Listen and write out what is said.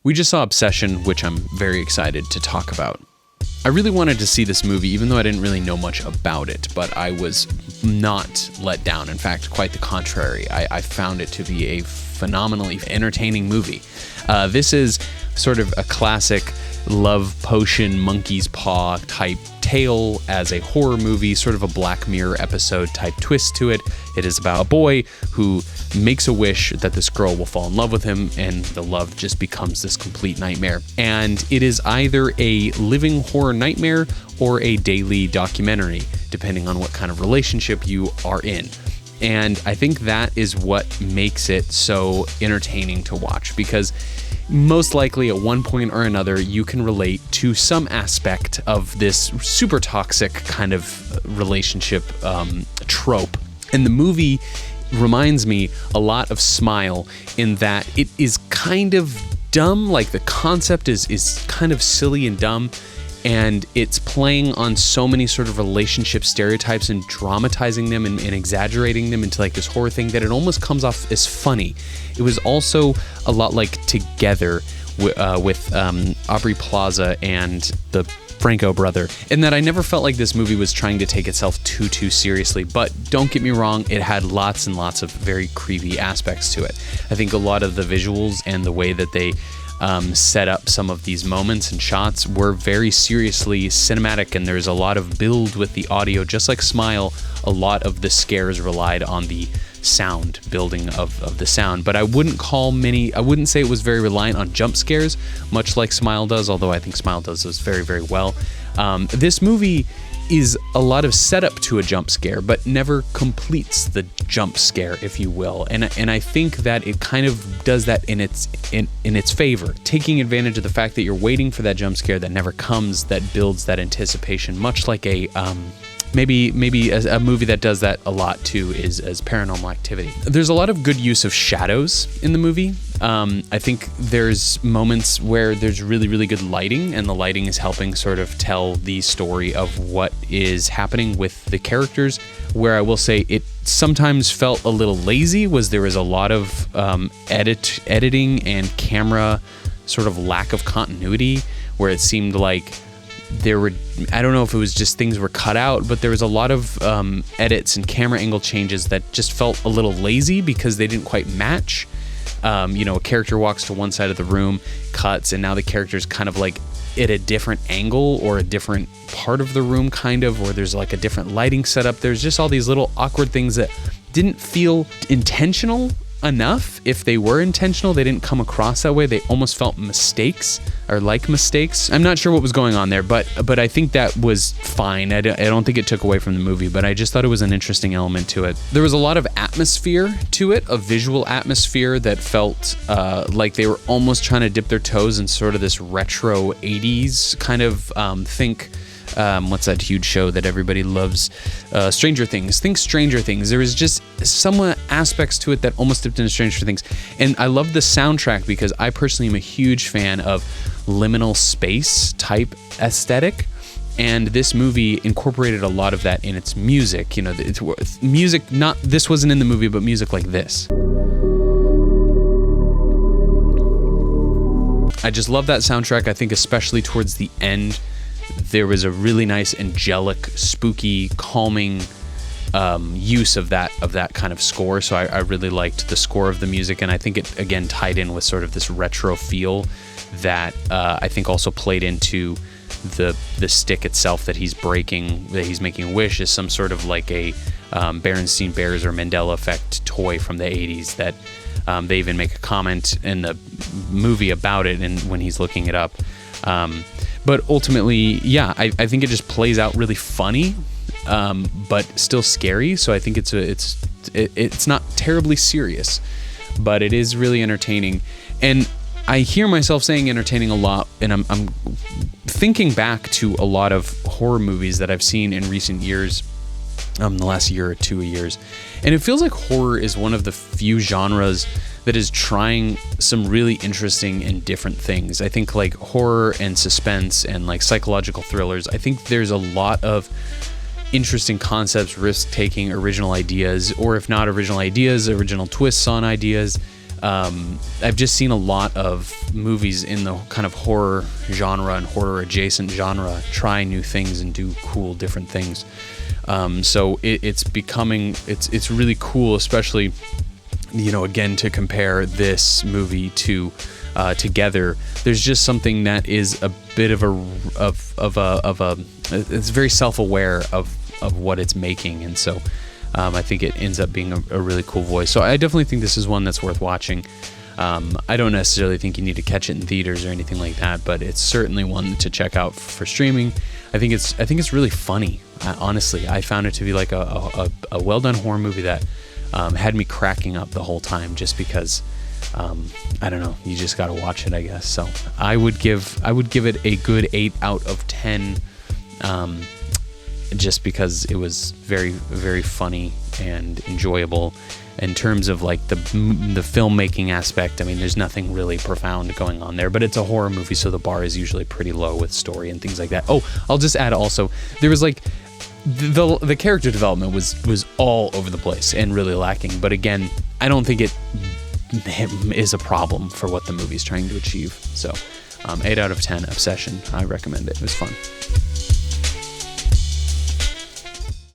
We just saw Obsession, which I'm very excited to talk about. I really wanted to see this movie, even though I didn't really know much about it, but I was not let down. In fact, quite the contrary. I found it to be a phenomenally entertaining movie. This is sort of a classic love potion, monkey's paw type tale as a horror movie, sort of a Black Mirror episode type twist to it. It is about a boy who makes a wish that this girl will fall in love with him, and the love just becomes this complete nightmare. And it is either a living horror nightmare or a daily documentary, depending on what kind of relationship you are in. And I think that is what makes it so entertaining to watch, because most likely at one point or another you can relate to some aspect of this super toxic kind of relationship trope. And the movie reminds me a lot of Smile in that it is kind of dumb, like the concept is kind of silly and dumb, and it's playing on so many sort of relationship stereotypes and dramatizing them and exaggerating them into like this horror thing that it almost comes off as funny. It was also a lot like Together with Aubrey Plaza and the Franco brother, in that I never felt like this movie was trying to take itself too seriously. But don't get me wrong, it had lots and lots of very creepy aspects to it. I think a lot of the visuals and the way that they set up some of these moments and shots were very seriously cinematic, and there's a lot of build with the audio. Just like Smile, a lot of the scares relied on the sound, building of the sound, but I wouldn't say it was very reliant on jump scares, much like Smile does, although I think Smile does those very, very well. This movie is a lot of setup to a jump scare, but never completes the jump scare, if you will. And I think that it kind of does that in its favor, taking advantage of the fact that you're waiting for that jump scare that never comes, that builds that anticipation, much like a maybe a movie that does that a lot too is Paranormal Activity. There's a lot of good use of shadows in the movie. I think there's moments where there's really, really good lighting, and the lighting is helping sort of tell the story of what is happening with the characters. Where I will say it sometimes felt a little lazy was there was a lot of editing and camera sort of lack of continuity, where it seemed like there were, I don't know if it was just things were cut out, but there was a lot of edits and camera angle changes that just felt a little lazy because they didn't quite match. A character walks to one side of the room, cuts, and now the character's kind of like at a different angle or a different part of the room, kind of, or there's like a different lighting setup. There's just all these little awkward things that didn't feel intentional enough. If they were intentional, they didn't come across that way. They almost felt mistakes, or like mistakes. I'm not sure what was going on there, but I think that was fine. I don't think it took away from the movie, but I just thought it was an interesting element to it. There was a lot of atmosphere to it, a visual atmosphere that felt like they were almost trying to dip their toes in sort of this retro 80s kind of what's that huge show that everybody loves? Stranger Things. Think Stranger Things. There was just some aspects to it that almost dipped into Stranger Things. And I love the soundtrack because I personally am a huge fan of liminal space type aesthetic. And this movie incorporated a lot of that in its music. It's music, this wasn't in the movie, but music like this. I just love that soundtrack. I think especially towards the end, there was a really nice, angelic, spooky, calming use of that kind of score. So I really liked the score of the music, and I think it again tied in with sort of this retro feel that I think also played into the stick itself that he's breaking, that he's making a wish, is some sort of like a Berenstein Bears or Mandela Effect toy from the 80s that they even make a comment in the movie about it, and when he's looking it up. But ultimately, yeah, I think it just plays out really funny, but still scary. So I think it's not terribly serious, but it is really entertaining. And I hear myself saying entertaining a lot, and I'm thinking back to a lot of horror movies that I've seen in recent years, the last year or 2 years, and it feels like horror is one of the few genres that is trying some really interesting and different things. I think like horror and suspense and like psychological thrillers, I think there's a lot of interesting concepts, risk-taking, original ideas, or if not original ideas, original twists on ideas I've just seen a lot of movies in the kind of horror genre and horror adjacent genre try new things and do cool different things. So it's really cool, especially, again, to compare this movie to Together. There's just something that is a bit of it's very self-aware of what it's making, and so I think it ends up being a really cool voice. So I definitely think this is one that's worth watching. I don't necessarily think you need to catch it in theaters or anything like that, but it's certainly one to check out for streaming. I think it's really funny. Honestly, I found it to be like a well done horror movie that had me cracking up the whole time, just because I don't know, you just got to watch it, I guess. So I would give it a good 8 out of 10. Just because it was very, very funny and enjoyable. In terms of like the filmmaking aspect, I mean, there's nothing really profound going on there, but it's a horror movie, so the bar is usually pretty low with story and things like that. Oh, I'll just add also, there was like the character development was all over the place and really lacking, but again, I don't think it is a problem for what the movie's trying to achieve. So 8 out of 10, Obsession. I recommend it. It was fun.